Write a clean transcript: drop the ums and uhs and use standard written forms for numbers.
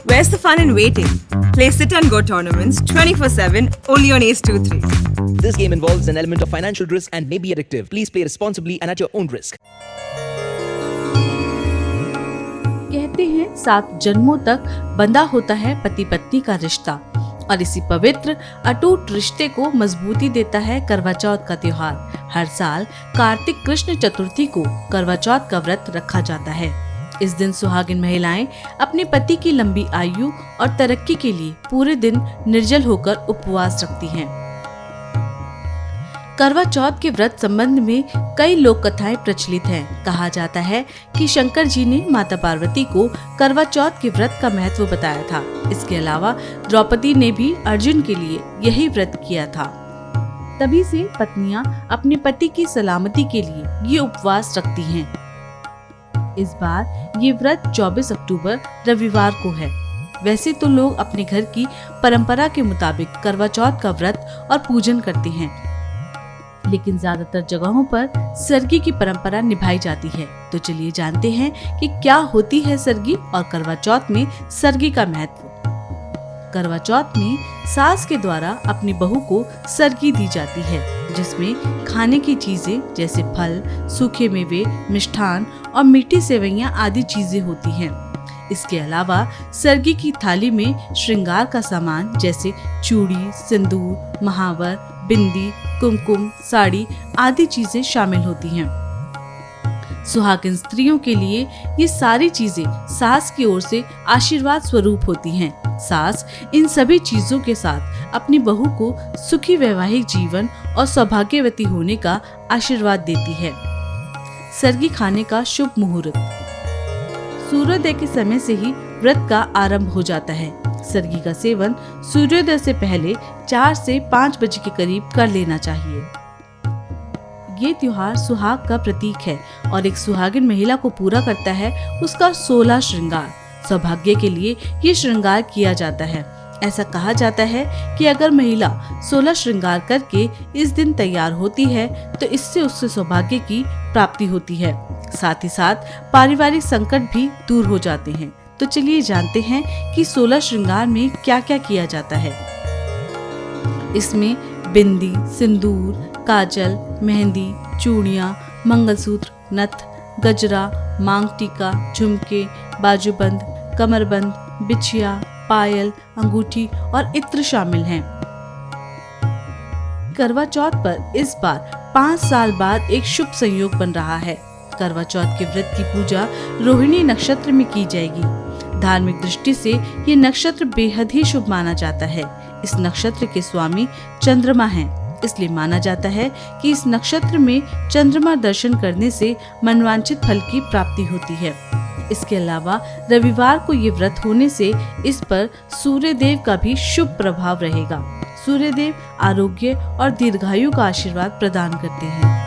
Where's the fun in waiting? Play Sit and Go tournaments 24/7 only on Ace 2-3. This game involves an element of financial risk and may be addictive. Please play responsibly and at your own risk. कहते हैं 7 जन्मों तक बंधा होता है पति पत्नी का रिश्ता और इसी पवित्र अटूट रिश्ते को मजबूती देता है करवा चौथ का त्योहार। हर साल कार्तिक कृष्ण चतुर्थी को करवा चौथ का व्रत रखा जाता है। इस दिन सुहागिन महिलाएं अपने पति की लंबी आयु और तरक्की के लिए पूरे दिन निर्जल होकर उपवास रखती हैं। करवा चौथ के व्रत संबंध में कई लोक कथाएं प्रचलित हैं। कहा जाता है कि शंकर जी ने माता पार्वती को करवा चौथ के व्रत का महत्व बताया था। इसके अलावा द्रौपदी ने भी अर्जुन के लिए यही व्रत किया था। तभी से पत्नियां अपने पति की सलामती के लिए ये उपवास रखती हैं। इस बार ये व्रत 24 अक्टूबर रविवार को है। वैसे तो लोग अपने घर की परंपरा के मुताबिक करवा चौथ का व्रत और पूजन करते हैं, लेकिन ज्यादातर जगहों पर सरगी की परंपरा निभाई जाती है। तो चलिए जानते हैं कि क्या होती है सरगी और करवा चौथ में सरगी का महत्व। करवा चौथ में सास के द्वारा अपनी बहू को सरगी दी जाती है, जिसमें खाने की चीजें जैसे फल, सूखे मेवे, मिष्ठान और मीठी सेवइयां आदि चीजें होती हैं। इसके अलावा सरगी की थाली में श्रृंगार का सामान जैसे चूड़ी, सिंदूर, महावर, बिंदी, कुमकुम, साड़ी आदि चीजें शामिल होती हैं। सुहागिन स्त्रियों के लिए ये सारी चीजें सास की ओर से आशीर्वाद स्वरूप होती हैं। सास इन सभी चीजों के साथ अपनी बहू को सुखी वैवाहिक जीवन और सौभाग्यवती होने का आशीर्वाद देती है। सरगी खाने का शुभ मुहूर्त। सूर्योदय के समय से ही व्रत का आरंभ हो जाता है। सरगी का सेवन सूर्योदय से पहले 4 से 5 बजे के करीब कर लेना चाहिए। ये त्योहार सुहाग का प्रतीक है और एक सुहागिन महिला को पूरा करता है उसका 16 श्रृंगार। सौभाग्य के लिए ये श्रृंगार किया जाता है। ऐसा कहा जाता है कि अगर महिला 16 श्रृंगार करके इस दिन तैयार होती है तो इससे उससे सौभाग्य की प्राप्ति होती है। साथ ही साथ पारिवारिक संकट भी दूर हो जाते हैं। तो चलिए जानते हैं कि 16 श्रृंगार में क्या क्या किया जाता है। इसमें बिंदी, सिंदूर, काजल, मेहंदी, चूड़ियाँ, मंगलसूत्र, नथ, गजरा, मांग टीका, झुमके, बाजूबंद, कमरबंद, बिछिया, पायल, अंगूठी और इत्र शामिल हैं। करवा चौथ पर इस बार 5 साल बाद एक शुभ संयोग बन रहा है। करवा चौथ के व्रत की पूजा रोहिणी नक्षत्र में की जाएगी। धार्मिक दृष्टि से ये नक्षत्र बेहद ही शुभ माना जाता है। इस नक्षत्र के स्वामी चंद्रमा हैं, इसलिए माना जाता है कि इस नक्षत्र में चंद्रमा दर्शन करने से मनवांछित फल की प्राप्ति होती है। इसके अलावा रविवार को ये व्रत होने से इस पर सूर्य देव का भी शुभ प्रभाव रहेगा। सूर्य देव आरोग्य और दीर्घायु का आशीर्वाद प्रदान करते हैं।